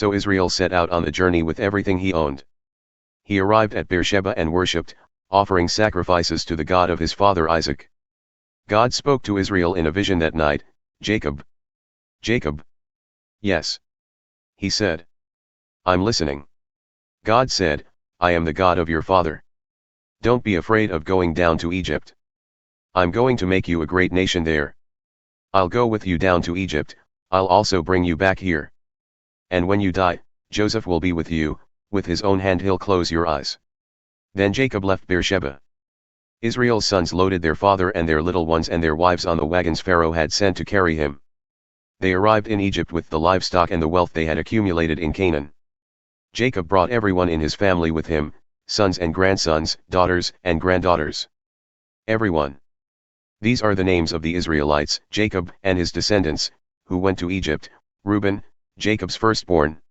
So Israel set out on the journey with everything he owned. He arrived at Beersheba and worshipped, offering sacrifices to the God of his father Isaac. God spoke to Israel in a vision that night, "Jacob. Jacob." "Yes." He said. "I'm listening." God said, "I am the God of your father. Don't be afraid of going down to Egypt. I'm going to make you a great nation there. I'll go with you down to Egypt, I'll also bring you back here. And when you die, Joseph will be with you, with his own hand he'll close your eyes." Then Jacob left Beersheba. Israel's sons loaded their father and their little ones and their wives on the wagons Pharaoh had sent to carry him. They arrived in Egypt with the livestock and the wealth they had accumulated in Canaan. Jacob brought everyone in his family with him, sons and grandsons, daughters and granddaughters. Everyone. These are the names of the Israelites, Jacob and his descendants, who went to Egypt: Reuben, Jacob's firstborn.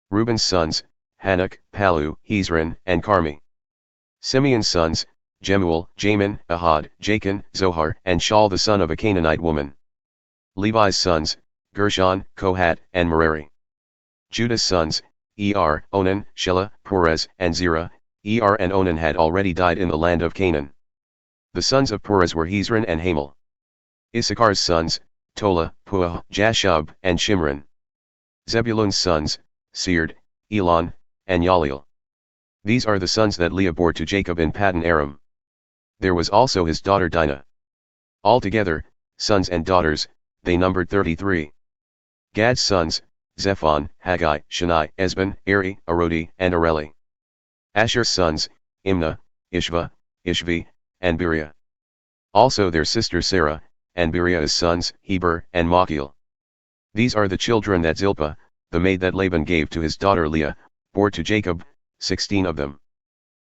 Reuben's sons, Hanoch, Pallu, Hezron, and Carmi. Simeon's sons, Jemuel, Jamin, Ohad, Jakin, Zohar, and Shaul the son of a Canaanite woman. Levi's sons, Gershon, Kohath, and Merari. Judah's sons, Onan, Shelah, Perez, and Zerah. And Onan had already died in the land of Canaan. The sons of Perez were Hezron and Hamul. Issachar's sons, Tola, Puah, Jashub, and Shimron. Zebulun's sons, Sered, Elon, and Yaliel. These are the sons that Leah bore to Jacob in Paddan Aram. There was also his daughter Dinah. Altogether, sons and daughters, they numbered 33. Gad's sons, Zephon, Haggai, Shani, Esban, Eri, Arodi, and Areli. Asher's sons, Imnah, Ishva, Ishvi, and Beriah. Also their sister Sarah, and Beriah's sons, Heber and Malkiel. These are the children that Zilpah, the maid that Laban gave to his daughter Leah, bore to Jacob, 16 of them.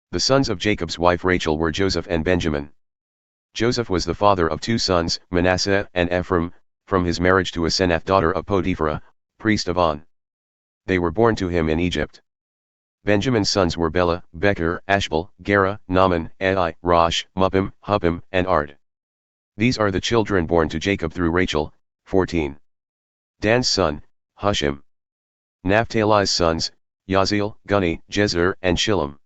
The sons of Jacob's wife Rachel were Joseph and Benjamin. Joseph was the father of 2 sons, Manasseh and Ephraim, from his marriage to Asenath daughter of Potiphera, priest of On. They were born to him in Egypt. Benjamin's sons were Bela, Becher, Ashbel, Gera, Naaman, Ai, Rosh, Muppim, Huppim, and Ard. These are the children born to Jacob through Rachel, 14. Dan's son, Hushim. Naphtali's sons, Yaziel, Guni, Jezer, and Shillem.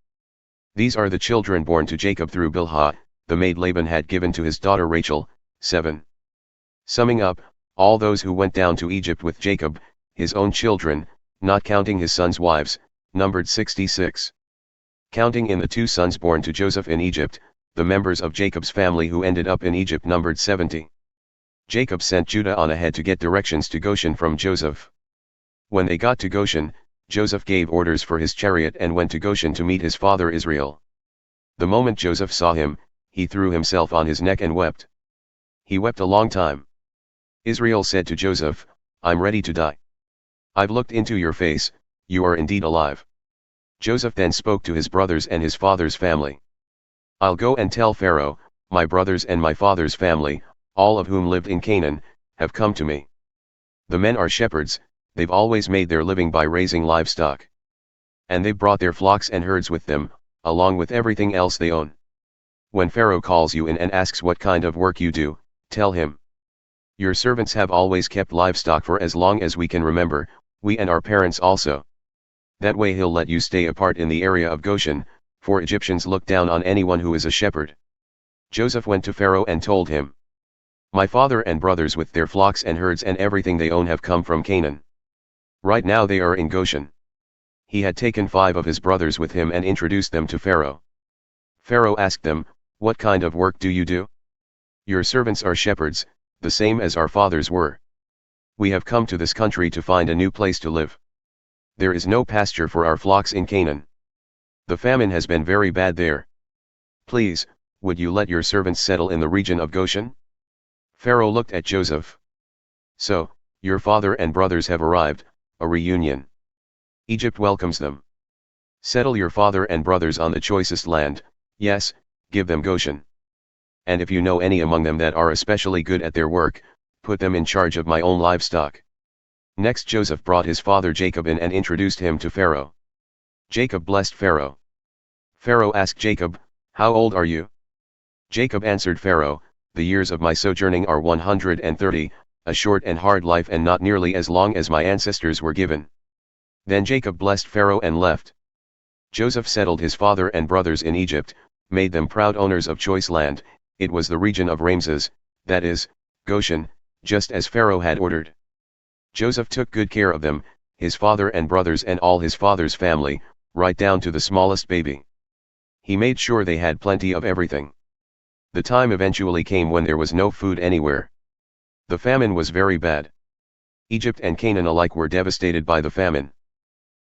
These are the children born to Jacob through Bilhah, the maid Laban had given to his daughter Rachel, 7. Summing up, all those who went down to Egypt with Jacob, his own children, not counting his sons' wives, numbered 66. Counting in the 2 sons born to Joseph in Egypt, the members of Jacob's family who ended up in Egypt numbered 70. Jacob sent Judah on ahead to get directions to Goshen from Joseph. When they got to Goshen, Joseph gave orders for his chariot and went to Goshen to meet his father Israel. The moment Joseph saw him, he threw himself on his neck and wept. He wept a long time. Israel said to Joseph, "I'm ready to die. I've looked into your face, you are indeed alive." Joseph then spoke to his brothers and his father's family. "I'll go and tell Pharaoh, my brothers and my father's family, all of whom lived in Canaan, have come to me. The men are shepherds, they've always made their living by raising livestock. And they've brought their flocks and herds with them, along with everything else they own. When Pharaoh calls you in and asks what kind of work you do, tell him, 'Your servants have always kept livestock for as long as we can remember, we and our parents also.' That way he'll let you stay apart in the area of Goshen, for Egyptians look down on anyone who is a shepherd." Joseph went to Pharaoh and told him, "My father and brothers with their flocks and herds and everything they own have come from Canaan. Right now they are in Goshen." He had taken 5 of his brothers with him and introduced them to Pharaoh. Pharaoh asked them, "What kind of work do you do?" "Your servants are shepherds, the same as our fathers were. We have come to this country to find a new place to live. There is no pasture for our flocks in Canaan. The famine has been very bad there. Please, would you let your servants settle in the region of Goshen?" Pharaoh looked at Joseph. "So, your father and brothers have arrived, a reunion. Egypt welcomes them. Settle your father and brothers on the choicest land, yes, give them Goshen. And if you know any among them that are especially good at their work, put them in charge of my own livestock." Next Joseph brought his father Jacob in and introduced him to Pharaoh. Jacob blessed Pharaoh. Pharaoh asked Jacob, "How old are you?" Jacob answered Pharaoh, "The years of my sojourning are 130, a short and hard life and not nearly as long as my ancestors were given." Then Jacob blessed Pharaoh and left. Joseph settled his father and brothers in Egypt, made them proud owners of choice land. It was the region of Ramses, that is, Goshen, just as Pharaoh had ordered. Joseph took good care of them, his father and brothers and all his father's family, right down to the smallest baby. He made sure they had plenty of everything. The time eventually came when there was no food anywhere. The famine was very bad. Egypt and Canaan alike were devastated by the famine.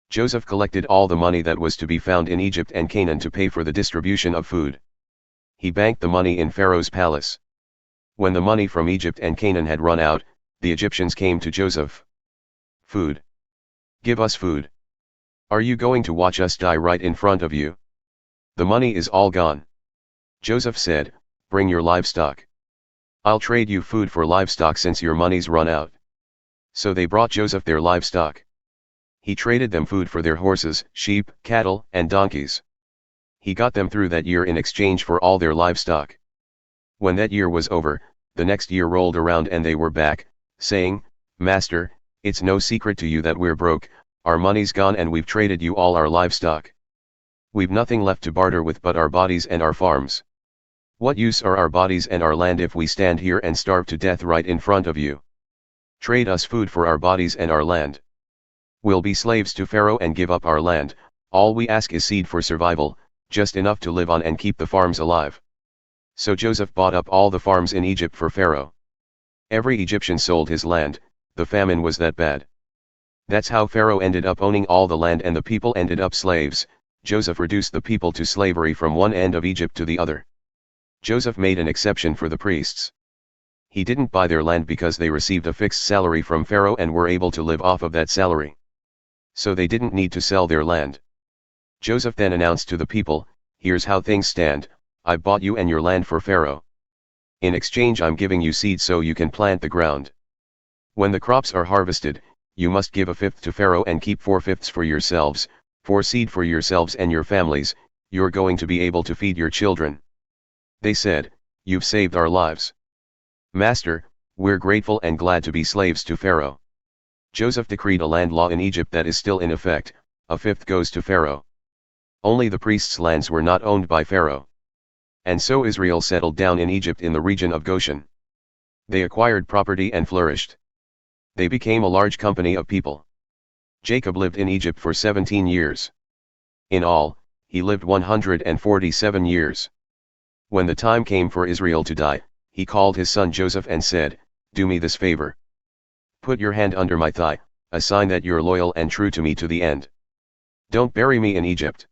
Joseph collected all the money that was to be found in Egypt and Canaan to pay for the distribution of food. He banked the money in Pharaoh's palace. When the money from Egypt and Canaan had run out, the Egyptians came to Joseph. Food. Give us food. Are you going to watch us die right in front of you? The money is all gone. Joseph said, bring your livestock. I'll trade you food for livestock since your money's run out. So they brought Joseph their livestock. He traded them food for their horses, sheep, cattle, and donkeys. He got them through that year in exchange for all their livestock. When that year was over, the next year rolled around and they were back, saying, Master, it's no secret to you that we're broke, our money's gone and we've traded you all our livestock. We've nothing left to barter with but our bodies and our farms. What use are our bodies and our land if we stand here and starve to death right in front of you? Trade us food for our bodies and our land. We'll be slaves to Pharaoh and give up our land. All we ask is seed for survival, just enough to live on and keep the farms alive. So Joseph bought up all the farms in Egypt for Pharaoh. Every Egyptian sold his land, the famine was that bad. That's how Pharaoh ended up owning all the land and the people ended up slaves. Joseph reduced the people to slavery from one end of Egypt to the other. Joseph made an exception for the priests. He didn't buy their land because they received a fixed salary from Pharaoh and were able to live off of that salary. So they didn't need to sell their land. Joseph then announced to the people, here's how things stand, I bought you and your land for Pharaoh. In exchange I'm giving you seed so you can plant the ground. When the crops are harvested, you must give a fifth to Pharaoh and keep 4/5 for yourselves, for seed for yourselves and your families, you're going to be able to feed your children. They said, you've saved our lives. Master, we're grateful and glad to be slaves to Pharaoh. Joseph decreed a land law in Egypt that is still in effect, a fifth goes to Pharaoh. Only the priests' lands were not owned by Pharaoh. And so Israel settled down in Egypt in the region of Goshen. They acquired property and flourished. They became a large company of people. Jacob lived in Egypt for 17 years. In all, he lived 147 years. When the time came for Israel to die, he called his son Joseph and said, do me this favor. Put your hand under my thigh, a sign that you're loyal and true to me to the end. Don't bury me in Egypt.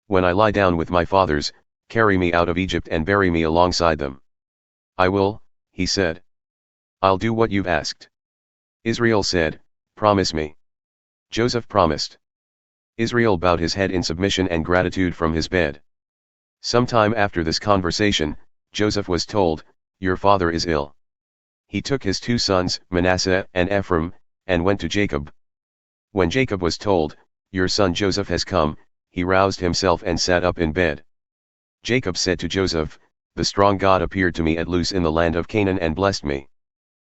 When I lie down with my fathers, carry me out of Egypt and bury me alongside them. I will, he said. I'll do what you've asked. Israel said, promise me. Joseph promised. Israel bowed his head in submission and gratitude from his bed. Sometime after this conversation, Joseph was told, your father is ill. He took his 2 sons, Manasseh and Ephraim, and went to Jacob. When Jacob was told, your son Joseph has come, he roused himself and sat up in bed. Jacob said to Joseph, the strong God appeared to me at Luz in the land of Canaan and blessed me.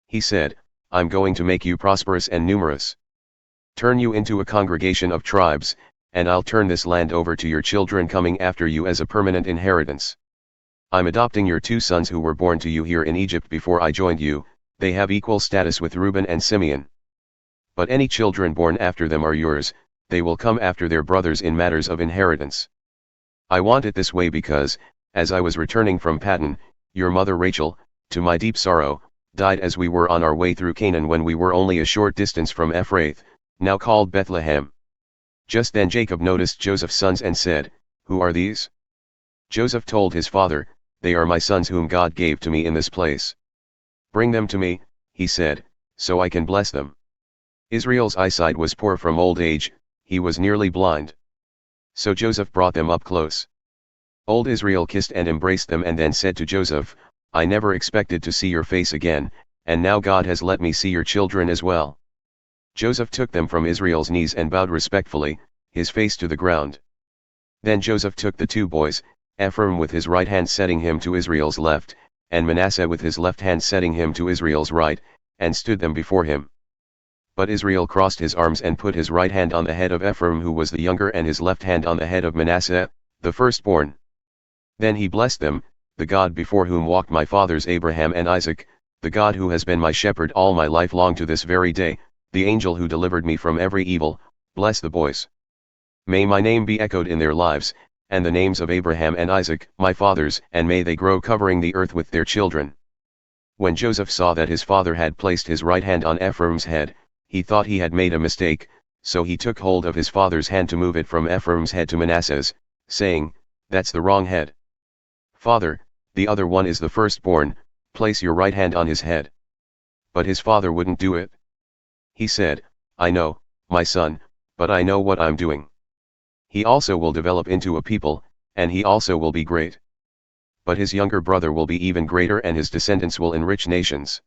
He said, I'm going to make you prosperous and numerous. Turn you into a congregation of tribes, and I'll turn this land over to your children coming after you as a permanent inheritance. I'm adopting your 2 sons who were born to you here in Egypt before I joined you, they have equal status with Reuben and Simeon. But any children born after them are yours, they will come after their brothers in matters of inheritance. I want it this way because, as I was returning from Paddan, your mother Rachel, to my deep sorrow, died as we were on our way through Canaan when we were only a short distance from Ephrath, now called Bethlehem. Just then Jacob noticed Joseph's sons and said, who are these? Joseph told his father, they are my sons whom God gave to me in this place. Bring them to me, he said, so I can bless them. Israel's eyesight was poor from old age, he was nearly blind. So Joseph brought them up close. Old Israel kissed and embraced them and then said to Joseph, I never expected to see your face again, and now God has let me see your children as well. Joseph took them from Israel's knees and bowed respectfully, his face to the ground. Then Joseph took the 2 boys, Ephraim with his right hand setting him to Israel's left, and Manasseh with his left hand setting him to Israel's right, and stood them before him. But Israel crossed his arms and put his right hand on the head of Ephraim who was the younger and his left hand on the head of Manasseh, the firstborn. Then he blessed them, the God before whom walked my fathers Abraham and Isaac, the God who has been my shepherd all my life long to this very day, the angel who delivered me from every evil, bless the boys. May my name be echoed in their lives, and the names of Abraham and Isaac, my fathers, and may they grow covering the earth with their children. When Joseph saw that his father had placed his right hand on Ephraim's head, he thought he had made a mistake, so he took hold of his father's hand to move it from Ephraim's head to Manasseh's, saying, "That's the wrong head. Father, the other one is the firstborn, place your right hand on his head." But his father wouldn't do it. He said, "I know, my son, but I know what I'm doing. He also will develop into a people, and he also will be great. But his younger brother will be even greater and his descendants will enrich nations."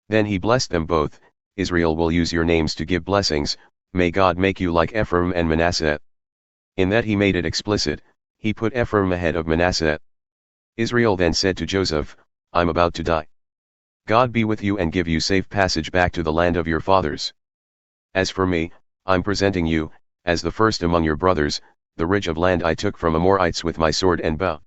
Then he blessed them both. Israel will use your names to give blessings, may God make you like Ephraim and Manasseh. In that he made it explicit, he put Ephraim ahead of Manasseh. Israel then said to Joseph, "I'm about to die. God be with you and give you safe passage back to the land of your fathers. As for me, I'm presenting you, as the first among your brothers, the ridge of land I took from Amorites with my sword and bow.